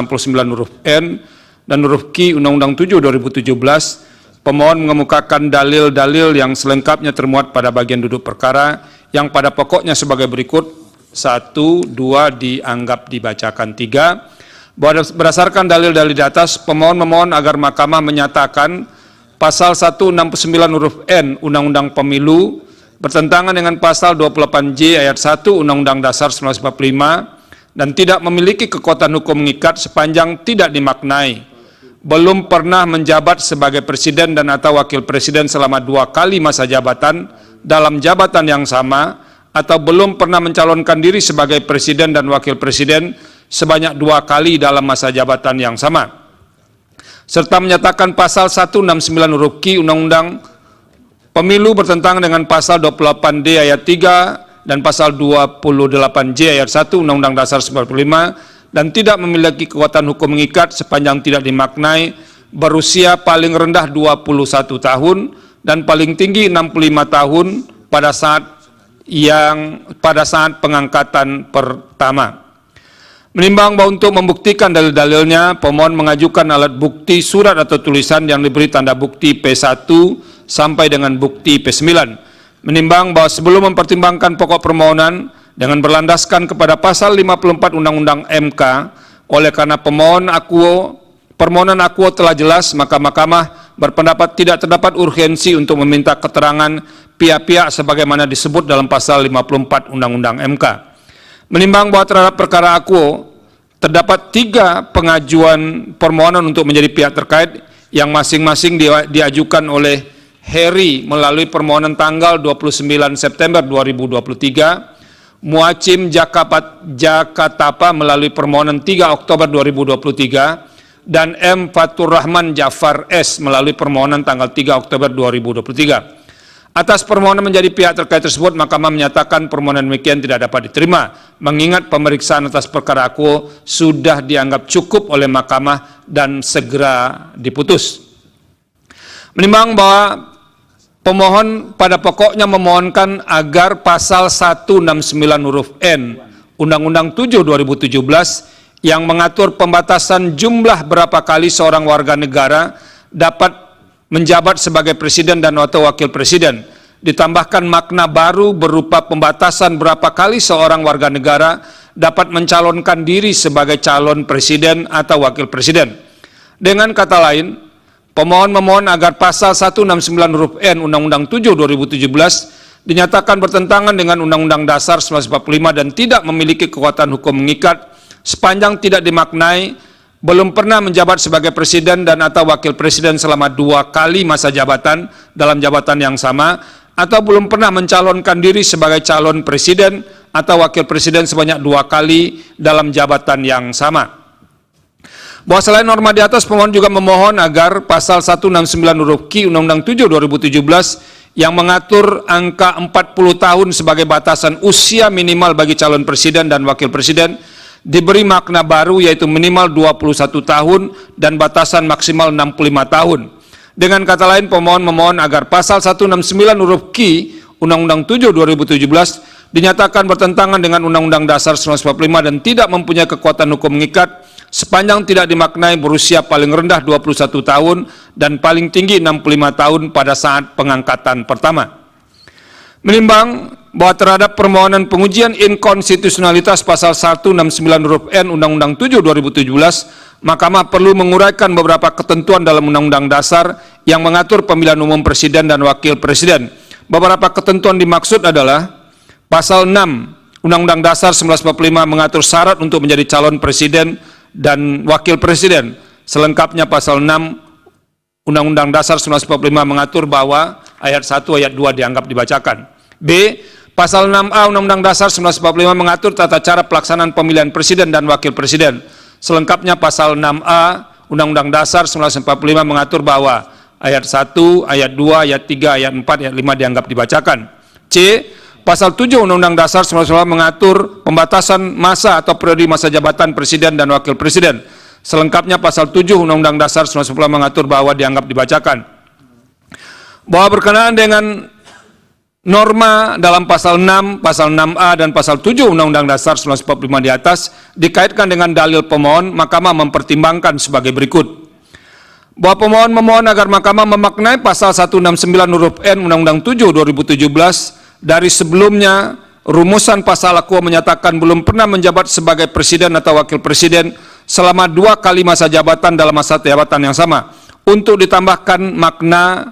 huruf N dan huruf Q Undang-Undang 7 2017, pemohon mengemukakan dalil-dalil yang selengkapnya termuat pada bagian duduk perkara yang pada pokoknya sebagai berikut. 1, 2 dianggap dibacakan. 3, bahwa berdasarkan dalil-dalil di atas, pemohon memohon agar mahkamah menyatakan pasal 169 huruf N Undang-Undang Pemilu bertentangan dengan pasal 28J ayat 1 Undang-Undang Dasar 1945 dan tidak memiliki kekuatan hukum mengikat sepanjang tidak dimaknai, belum pernah menjabat sebagai presiden dan atau wakil presiden selama 2 kali masa jabatan dalam jabatan yang sama, atau belum pernah mencalonkan diri sebagai presiden dan wakil presiden sebanyak 2 kali dalam masa jabatan yang sama, serta menyatakan pasal 169 huruf Q Undang-Undang Pemilu bertentangan dengan pasal 28D ayat 3 dan pasal 28J ayat 1 Undang-Undang Dasar 1945 dan tidak memiliki kekuatan hukum mengikat sepanjang tidak dimaknai, berusia paling rendah 21 tahun dan paling tinggi 65 tahun pada saat pengangkatan pertama. Menimbang bahwa untuk membuktikan dalil-dalilnya, pemohon mengajukan alat bukti surat atau tulisan yang diberi tanda bukti P1 sampai dengan bukti P9. Menimbang bahwa sebelum mempertimbangkan pokok permohonan dengan berlandaskan kepada pasal 54 Undang-Undang MK, oleh karena permohonan akuo telah jelas, maka Mahkamah berpendapat tidak terdapat urgensi untuk meminta keterangan pihak-pihak sebagaimana disebut dalam pasal 54 Undang-Undang MK. Menimbang bahwa terhadap perkara akuo terdapat 3 pengajuan permohonan untuk menjadi pihak terkait yang masing-masing diajukan oleh Heri melalui permohonan tanggal 29 September 2023, Muacim Jakatapa melalui permohonan 3 Oktober 2023, dan M. Fatur Rahman Jafar S. melalui permohonan tanggal 3 Oktober 2023. Atas permohonan menjadi pihak terkait tersebut, Mahkamah menyatakan permohonan demikian tidak dapat diterima, mengingat pemeriksaan atas perkara akuo sudah dianggap cukup oleh Mahkamah dan segera diputus. Menimbang bahwa pemohon pada pokoknya memohonkan agar pasal 169 huruf N Undang-Undang 7 2017 yang mengatur pembatasan jumlah berapa kali seorang warga negara dapat menjabat sebagai presiden dan atau wakil presiden, ditambahkan makna baru berupa pembatasan berapa kali seorang warga negara dapat mencalonkan diri sebagai calon presiden atau wakil presiden. Dengan kata lain, pemohon memohon agar pasal 169 huruf N Undang-Undang 7 2017 dinyatakan bertentangan dengan Undang-Undang Dasar 1945 dan tidak memiliki kekuatan hukum mengikat sepanjang tidak dimaknai belum pernah menjabat sebagai presiden dan atau wakil presiden selama 2 kali masa jabatan dalam jabatan yang sama, atau belum pernah mencalonkan diri sebagai calon presiden atau wakil presiden sebanyak 2 kali dalam jabatan yang sama. Bahwa selain norma di atas, pemohon juga memohon agar pasal 169 huruf Q Undang-Undang 7 2017 yang mengatur angka 40 tahun sebagai batasan usia minimal bagi calon presiden dan wakil presiden diberi makna baru, yaitu minimal 21 tahun dan batasan maksimal 65 tahun. Dengan kata lain, pemohon memohon agar pasal 169 huruf Q Undang-Undang 7 2017 dinyatakan bertentangan dengan Undang-Undang Dasar 1945 dan tidak mempunyai kekuatan hukum mengikat sepanjang tidak dimaknai berusia paling rendah 21 tahun dan paling tinggi 65 tahun pada saat pengangkatan pertama. Menimbang bahwa terhadap permohonan pengujian inkonstitusionalitas pasal 169 huruf N Undang-Undang 7 2017, Mahkamah perlu menguraikan beberapa ketentuan dalam Undang-Undang Dasar yang mengatur pemilihan umum presiden dan wakil presiden. Beberapa ketentuan dimaksud adalah pasal 6 Undang-Undang Dasar 1945 mengatur syarat untuk menjadi calon presiden dan wakil presiden. Selengkapnya pasal 6 Undang-Undang Dasar 1945 mengatur bahwa ayat 1 ayat 2 dianggap dibacakan. B. Pasal 6A Undang-Undang Dasar 1945 mengatur tata cara pelaksanaan pemilihan presiden dan wakil presiden. Selengkapnya pasal 6A Undang-Undang Dasar 1945 mengatur bahwa ayat 1, ayat 2, ayat 3, ayat 4, ayat 5 dianggap dibacakan. C. Pasal 7 Undang-Undang Dasar 1945 mengatur pembatasan masa atau periode masa jabatan presiden dan wakil presiden. Selengkapnya pasal 7 Undang-Undang Dasar 1945 mengatur bahwa dianggap dibacakan. Bahwa berkenaan dengan norma dalam pasal 6, pasal 6A, dan pasal 7 Undang-Undang Dasar 1945 di atas dikaitkan dengan dalil pemohon, Mahkamah mempertimbangkan sebagai berikut. Bahwa pemohon memohon agar Mahkamah memaknai pasal 169 huruf N Undang-Undang 7 2017 dari sebelumnya rumusan pasal akuo menyatakan belum pernah menjabat sebagai presiden atau wakil presiden selama 2 kali masa jabatan dalam masa jabatan yang sama, untuk ditambahkan makna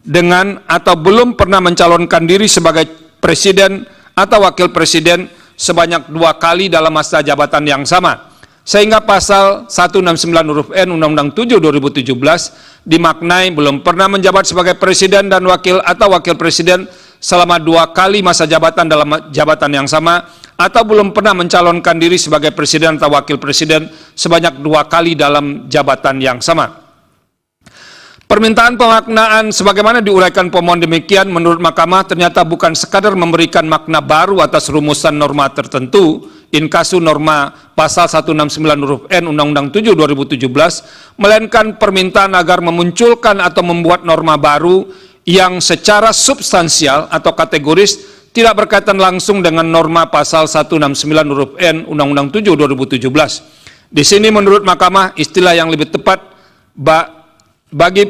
dengan atau belum pernah mencalonkan diri sebagai presiden atau wakil presiden sebanyak 2 kali dalam masa jabatan yang sama, sehingga pasal 169 huruf N Undang-Undang 7 2017 dimaknai belum pernah menjabat sebagai presiden dan wakil atau wakil presiden selama 2 kali masa jabatan dalam jabatan yang sama, atau belum pernah mencalonkan diri sebagai presiden atau wakil presiden sebanyak 2 kali dalam jabatan yang sama. Permintaan pemaknaan sebagaimana diuraikan pemohon demikian menurut Mahkamah ternyata bukan sekadar memberikan makna baru atas rumusan norma tertentu inkasu norma pasal 169 huruf N Undang-Undang 7 2017, melainkan permintaan agar memunculkan atau membuat norma baru yang secara substansial atau kategoris tidak berkaitan langsung dengan norma pasal 169 huruf N Undang-Undang 7 2017. Di sini menurut Mahkamah istilah yang lebih tepat bagi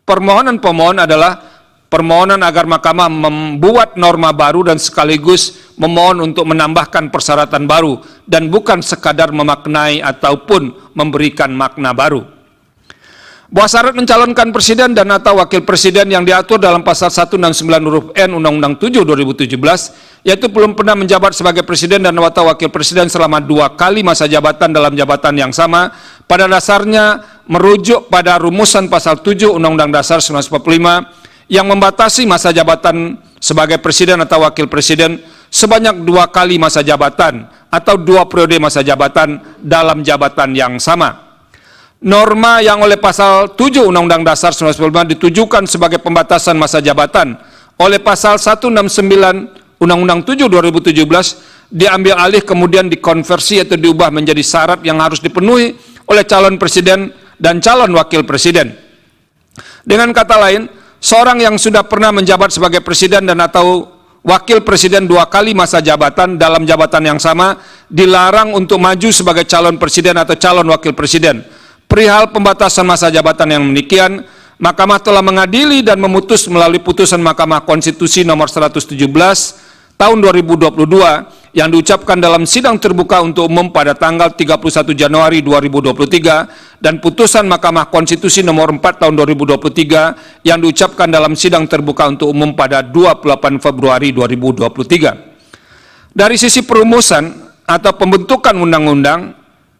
permohonan pemohon adalah permohonan agar Mahkamah membuat norma baru dan sekaligus memohon untuk menambahkan persyaratan baru dan bukan sekadar memaknai ataupun memberikan makna baru. Bahwa syarat mencalonkan presiden dan atau wakil presiden yang diatur dalam pasal 169 huruf N Undang-Undang 7 2017 yaitu belum pernah menjabat sebagai presiden dan atau wakil presiden selama 2 kali masa jabatan dalam jabatan yang sama, pada dasarnya merujuk pada rumusan pasal 7 Undang-Undang Dasar 1945 yang membatasi masa jabatan sebagai presiden atau wakil presiden sebanyak 2 kali masa jabatan atau 2 periode masa jabatan dalam jabatan yang sama. Norma yang oleh pasal 7 Undang-Undang Dasar 1945 ditujukan sebagai pembatasan masa jabatan oleh pasal 169 Undang-Undang 7 2017 diambil alih kemudian dikonversi atau diubah menjadi syarat yang harus dipenuhi oleh calon presiden dan calon wakil presiden. Dengan kata lain, seorang yang sudah pernah menjabat sebagai presiden dan atau wakil presiden 2 kali masa jabatan dalam jabatan yang sama dilarang untuk maju sebagai calon presiden atau calon wakil presiden. Perihal pembatasan masa jabatan yang demikian, Mahkamah telah mengadili dan memutus melalui putusan Mahkamah Konstitusi nomor 117 tahun 2022 yang diucapkan dalam sidang terbuka untuk umum pada tanggal 31 Januari 2023 dan putusan Mahkamah Konstitusi nomor 4 tahun 2023 yang diucapkan dalam sidang terbuka untuk umum pada 28 Februari 2023. Dari sisi perumusan atau pembentukan undang-undang,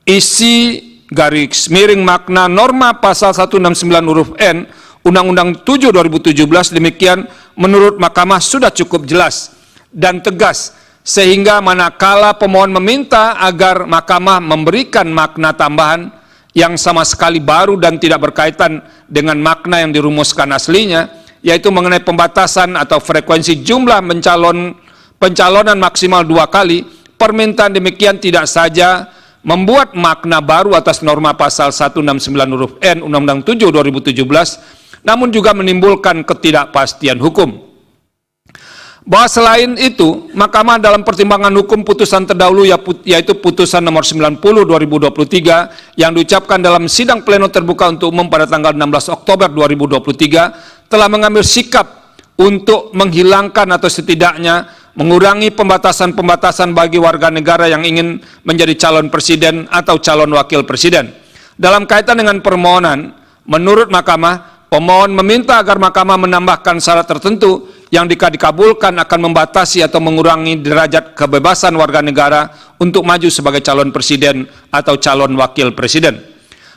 isi garis miring makna norma pasal 169 huruf N Undang-Undang 7 2017 demikian menurut Mahkamah sudah cukup jelas dan tegas, sehingga manakala pemohon meminta agar Mahkamah memberikan makna tambahan yang sama sekali baru dan tidak berkaitan dengan makna yang dirumuskan aslinya, yaitu mengenai pembatasan atau frekuensi jumlah pencalonan maksimal 2 kali, permintaan demikian tidak saja membuat makna baru atas norma pasal 169 huruf N Undang-Undang 7 2017, namun juga menimbulkan ketidakpastian hukum. Bahwa selain itu, Mahkamah dalam pertimbangan hukum putusan terdahulu yaitu putusan nomor 90 2023 yang diucapkan dalam sidang pleno terbuka untuk umum pada tanggal 16 Oktober 2023 telah mengambil sikap untuk menghilangkan atau setidaknya mengurangi pembatasan-pembatasan bagi warga negara yang ingin menjadi calon presiden atau calon wakil presiden. Dalam kaitan dengan permohonan, menurut Mahkamah, pemohon meminta agar Mahkamah menambahkan syarat tertentu yang jika dikabulkan akan membatasi atau mengurangi derajat kebebasan warga negara untuk maju sebagai calon presiden atau calon wakil presiden.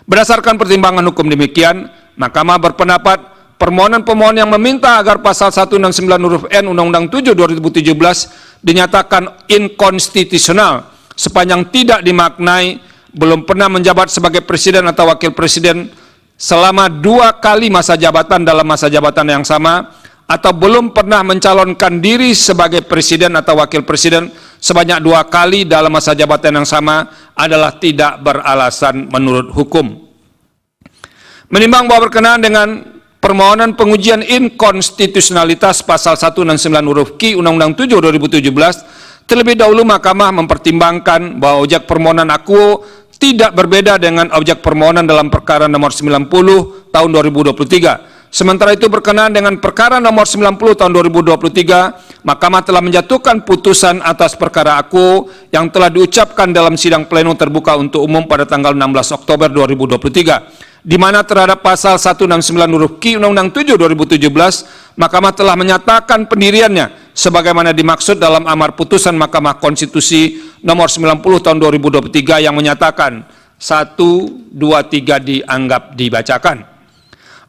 Berdasarkan pertimbangan hukum demikian, Mahkamah berpendapat permohonan pemohon yang meminta agar pasal 169 huruf N Undang-Undang 7 2017 dinyatakan inkonstitusional sepanjang tidak dimaknai belum pernah menjabat sebagai presiden atau wakil presiden selama 2 kali masa jabatan dalam masa jabatan yang sama, atau belum pernah mencalonkan diri sebagai presiden atau wakil presiden sebanyak 2 kali dalam masa jabatan yang sama adalah tidak beralasan menurut hukum. Menimbang bahwa berkenaan dengan permohonan pengujian inkonstitusionalitas pasal 169 huruf Q Undang-Undang 7 2017, terlebih dahulu Mahkamah mempertimbangkan bahwa objek permohonan akuo tidak berbeda dengan objek permohonan dalam perkara nomor 90 tahun 2023. Sementara itu berkenaan dengan perkara nomor 90 tahun 2023, Mahkamah telah menjatuhkan putusan atas perkara akuo yang telah diucapkan dalam sidang pleno terbuka untuk umum pada tanggal 16 Oktober 2023. Di mana terhadap pasal 169 huruf Q Undang-Undang 7 2017, Mahkamah telah menyatakan pendiriannya sebagaimana dimaksud dalam amar putusan Mahkamah Konstitusi nomor 90 tahun 2023 yang menyatakan 1, 2, 3 dianggap dibacakan.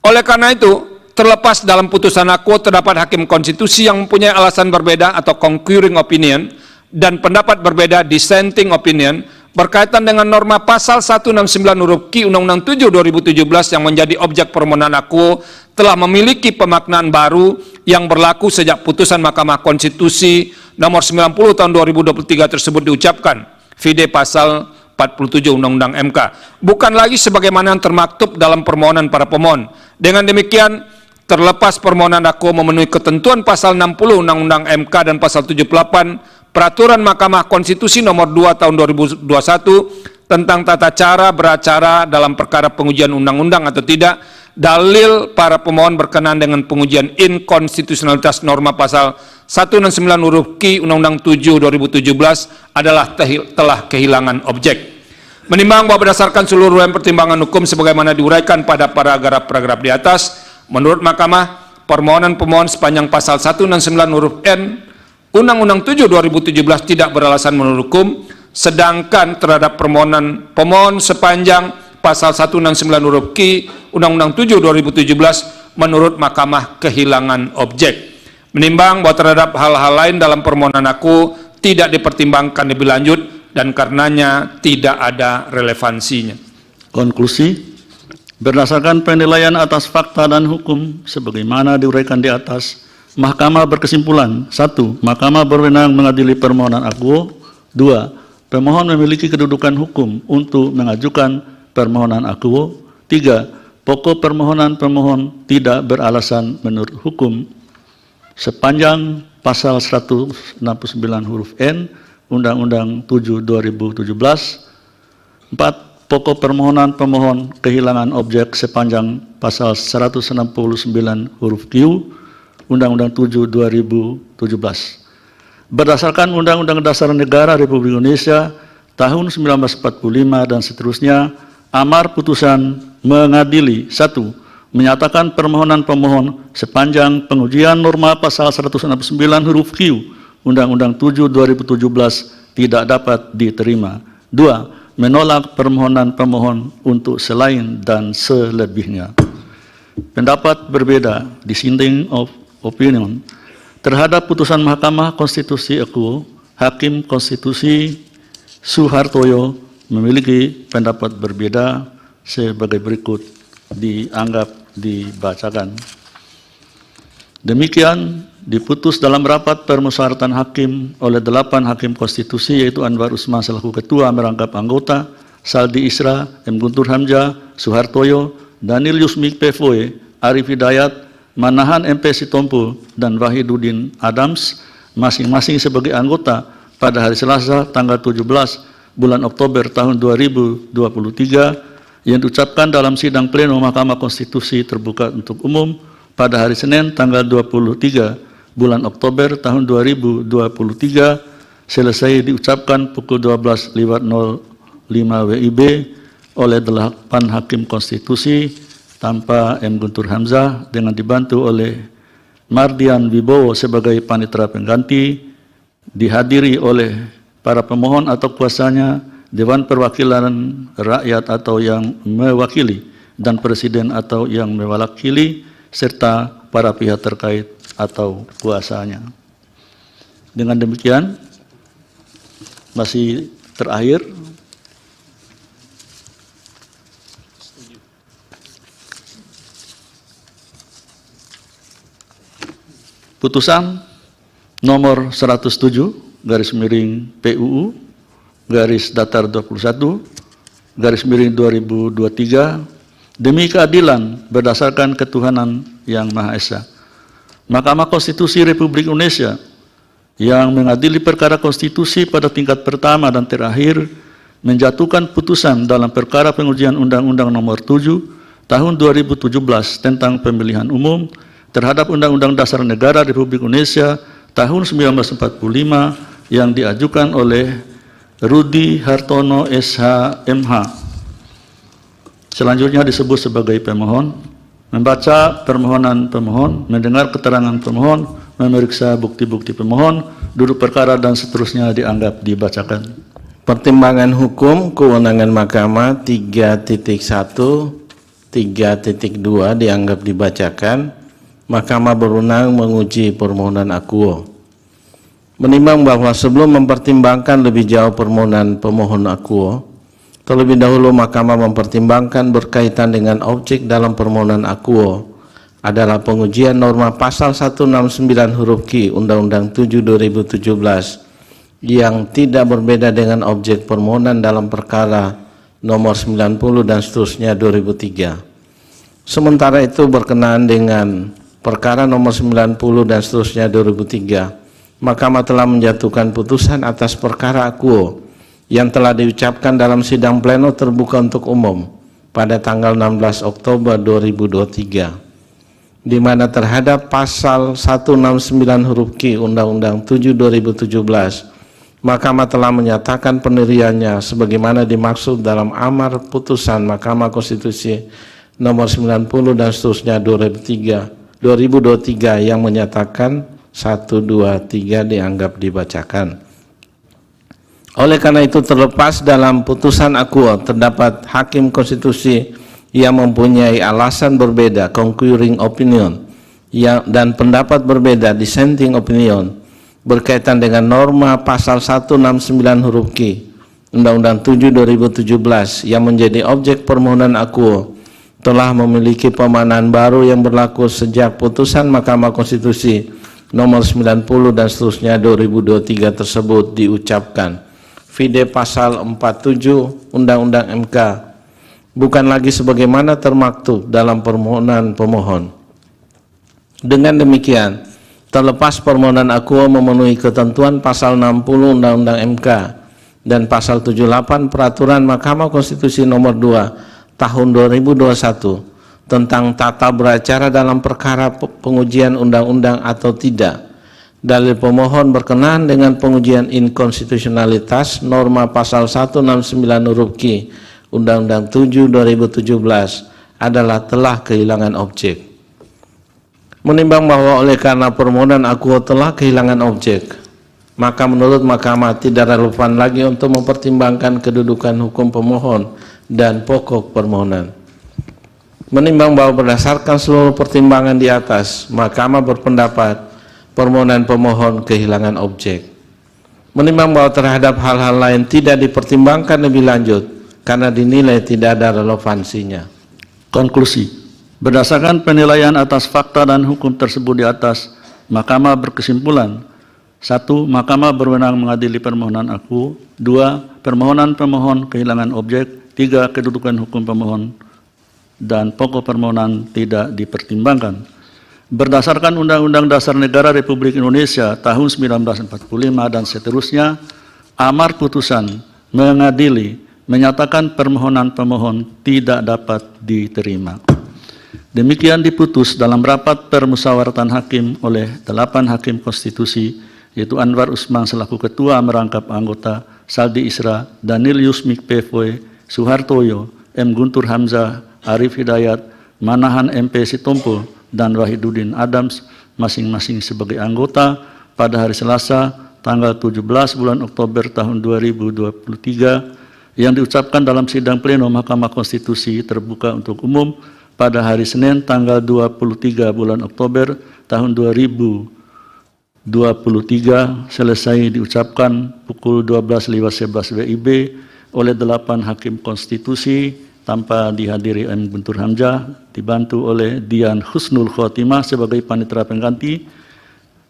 Oleh karena itu, terlepas dalam putusan akuo terdapat hakim konstitusi yang mempunyai alasan berbeda atau concurring opinion dan pendapat berbeda dissenting opinion berkaitan dengan norma pasal 169 huruf Q Undang-Undang 7 2017 yang menjadi objek permohonan akuo telah memiliki pemaknaan baru yang berlaku sejak putusan Mahkamah Konstitusi nomor 90 tahun 2023 tersebut diucapkan. vide pasal 47 Undang-Undang MK, bukan lagi sebagaimana yang termaktub dalam permohonan para pemohon. Dengan demikian, terlepas permohonan aku memenuhi ketentuan pasal 60 Undang-Undang MK dan pasal 78 Peraturan Mahkamah Konstitusi nomor 2 tahun 2021 tentang tata cara beracara dalam perkara pengujian undang-undang atau tidak, dalil para pemohon berkenaan dengan pengujian inkonstitusionalitas norma pasal 169 huruf Q Undang-Undang 7 2017 adalah telah kehilangan objek. Menimbang bahwa berdasarkan seluruh pertimbangan hukum sebagaimana diuraikan pada paragraf-paragraf di atas, menurut Mahkamah, permohonan pemohon sepanjang pasal 169 huruf N Undang-Undang 7 2017 tidak beralasan menurut hukum, sedangkan terhadap permohonan pemohon sepanjang pasal 169 huruf Q Undang-Undang 7 2017 menurut Mahkamah kehilangan objek. Menimbang bahwa terhadap hal-hal lain dalam permohonan aku tidak dipertimbangkan lebih lanjut dan karenanya tidak ada relevansinya. Konklusi, berdasarkan penilaian atas fakta dan hukum sebagaimana diuraikan di atas, Mahkamah berkesimpulan: 1. Mahkamah berwenang mengadili permohonan akuo. 2. Pemohon memiliki kedudukan hukum untuk mengajukan permohonan akuo. 3. Pokok permohonan pemohon tidak beralasan menurut hukum sepanjang pasal 169 huruf N Undang-Undang 7 2017. 4. Pokok permohonan pemohon kehilangan objek sepanjang pasal 169 huruf Q Undang-Undang 7 2017. Berdasarkan Undang-Undang Dasar Negara Republik Indonesia tahun 1945 dan seterusnya, amar putusan mengadili: 1. Menyatakan permohonan pemohon sepanjang pengujian norma pasal 169 huruf Q Undang-Undang 7 2017 tidak dapat diterima. 2. Menolak permohonan pemohon untuk selain dan selebihnya. Pendapat berbeda, dissenting of opinion, terhadap putusan Mahkamah Konstitusi aku, Hakim Konstitusi Suhartoyo memiliki pendapat berbeda sebagai berikut, dianggap dibacakan. Demikian diputus dalam rapat permusyawaratan hakim oleh 8 hakim konstitusi, yaitu Anwar Usman selaku ketua merangkap anggota, Saldi Isra, M. Guntur Hamzah, Suhartoyo, Daniel Yusmik PVOE, Arif Hidayat, Manahan MP Sitompul, dan Wahidudin Adams, masing-masing sebagai anggota pada hari Selasa tanggal 17 bulan Oktober tahun 2023 yang diucapkan dalam sidang pleno Mahkamah Konstitusi terbuka untuk umum pada hari Senin tanggal 23 bulan Oktober tahun 2023 selesai diucapkan pukul 12.05 WIB oleh 8 hakim konstitusi tanpa M. Guntur Hamzah dengan dibantu oleh Mardian Wibowo sebagai panitera pengganti, dihadiri oleh para pemohon atau kuasanya, Dewan Perwakilan Rakyat atau yang mewakili, dan Presiden atau yang mewakili, serta para pihak terkait atau kuasanya. Dengan demikian, masih terakhir, putusan nomor 107 garis miring PUU garis datar 21 garis miring 2023 demi keadilan berdasarkan ketuhanan yang Maha Esa. Mahkamah Konstitusi Republik Indonesia yang mengadili perkara konstitusi pada tingkat pertama dan terakhir menjatuhkan putusan dalam perkara pengujian Undang-Undang Nomor 7 Tahun 2017 tentang pemilihan umum terhadap Undang-Undang Dasar Negara Republik Indonesia tahun 1945 yang diajukan oleh Rudi Hartono SH MH. Selanjutnya disebut sebagai pemohon, membaca permohonan pemohon, mendengar keterangan pemohon, memeriksa bukti-bukti pemohon, duduk perkara dan seterusnya dianggap dibacakan. Pertimbangan hukum kewenangan Mahkamah 3.1, 3.2 dianggap dibacakan. Mahkamah berwenang menguji permohonan akuo. Menimbang bahwa sebelum mempertimbangkan lebih jauh permohonan pemohon akuo, terlebih dahulu Mahkamah mempertimbangkan berkaitan dengan objek dalam permohonan akuo adalah pengujian norma pasal 169 huruf Q Undang-Undang 7 2017 yang tidak berbeda dengan objek permohonan dalam perkara nomor 90 dan seterusnya 2003. Sementara itu berkenaan dengan perkara nomor 90 dan seterusnya 2003, Mahkamah telah menjatuhkan putusan atas perkara akuo yang telah diucapkan dalam sidang pleno terbuka untuk umum pada tanggal 16 Oktober 2023, di mana terhadap pasal 169 huruf Q Undang-Undang 7 2017, Mahkamah telah menyatakan pendiriannya sebagaimana dimaksud dalam amar putusan Mahkamah Konstitusi nomor 90 dan seterusnya 2023 yang menyatakan 1, 2, 3 dianggap dibacakan. Oleh karena itu, terlepas dalam putusan akuo terdapat hakim konstitusi yang mempunyai alasan berbeda concurring opinion dan pendapat berbeda dissenting opinion berkaitan dengan norma pasal 169 huruf Q Undang-Undang 7 2017 yang menjadi objek permohonan akuo telah memiliki pemahaman baru yang berlaku sejak putusan Mahkamah Konstitusi nomor 90 dan seterusnya 2023 tersebut diucapkan. Vide pasal 47 Undang-Undang MK bukan lagi sebagaimana termaktub dalam permohonan pemohon. Dengan demikian, terlepas permohonan akuo memenuhi ketentuan pasal 60 Undang-Undang MK dan pasal 78 Peraturan Mahkamah Konstitusi nomor 2 tahun 2021 tentang tata beracara dalam perkara pengujian undang-undang atau tidak, dalil pemohon berkenaan dengan pengujian inkonstitusionalitas norma pasal 169 huruf Q Undang-Undang 7 2017 adalah telah kehilangan objek. Menimbang bahwa oleh karena permohonan akuo telah kehilangan objek, maka menurut Mahkamah tidak relevan lagi untuk mempertimbangkan kedudukan hukum pemohon dan pokok permohonan. Menimbang bahwa berdasarkan seluruh pertimbangan di atas, Mahkamah berpendapat permohonan pemohon kehilangan objek. Menimbang bahwa terhadap hal-hal lain tidak dipertimbangkan lebih lanjut karena dinilai tidak ada relevansinya. Konklusi. Berdasarkan penilaian atas fakta dan hukum tersebut di atas, Mahkamah berkesimpulan: 1. Mahkamah berwenang mengadili permohonan akuo. 2. Permohonan pemohon kehilangan objek. 3. Kedudukan hukum pemohon dan pokok permohonan tidak dipertimbangkan. Berdasarkan Undang-Undang Dasar Negara Republik Indonesia tahun 1945 dan seterusnya, amar putusan mengadili menyatakan permohonan pemohon tidak dapat diterima. Demikian diputus dalam rapat permusyawaratan hakim oleh 8 hakim konstitusi, yaitu Anwar Usman selaku ketua merangkap anggota, Saldi Isra, Daniel Yusmik Pevoe, Suhartoyo, M. Guntur Hamzah, Arif Hidayat, Manahan MP Sitompul, dan Wahidudin Adams masing-masing sebagai anggota pada hari Selasa tanggal 17 bulan Oktober tahun 2023 yang diucapkan dalam sidang pleno Mahkamah Konstitusi terbuka untuk umum pada hari Senin tanggal 23 bulan Oktober tahun 2023 selesai diucapkan pukul 12.11 WIB oleh 8 hakim konstitusi tanpa dihadiri M. Guntur Hamzah, dibantu oleh Dian Husnul Khotimah sebagai panitera pengganti,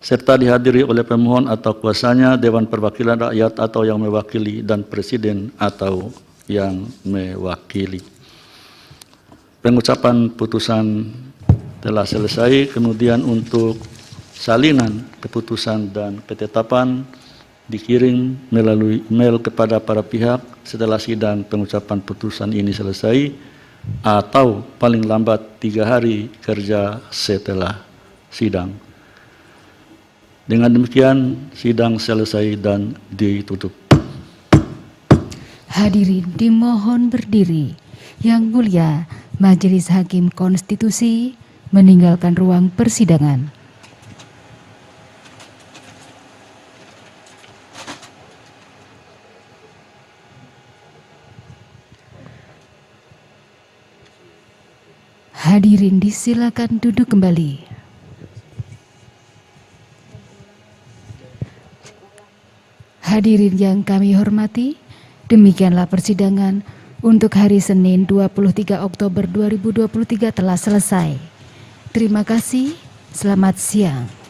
serta dihadiri oleh pemohon atau kuasanya, Dewan Perwakilan Rakyat atau yang mewakili, dan Presiden atau yang mewakili. Pengucapan putusan telah selesai, kemudian untuk salinan keputusan dan ketetapan dikirim melalui email kepada para pihak setelah sidang pengucapan putusan ini selesai atau paling lambat 3 hari kerja setelah sidang. Dengan demikian sidang selesai dan ditutup. Hadirin dimohon berdiri. Yang mulia Majelis Hakim Konstitusi meninggalkan ruang persidangan. Hadirin disilakan duduk kembali. Hadirin yang kami hormati, demikianlah persidangan untuk hari Senin 23 Oktober 2023 telah selesai. Terima kasih, selamat siang.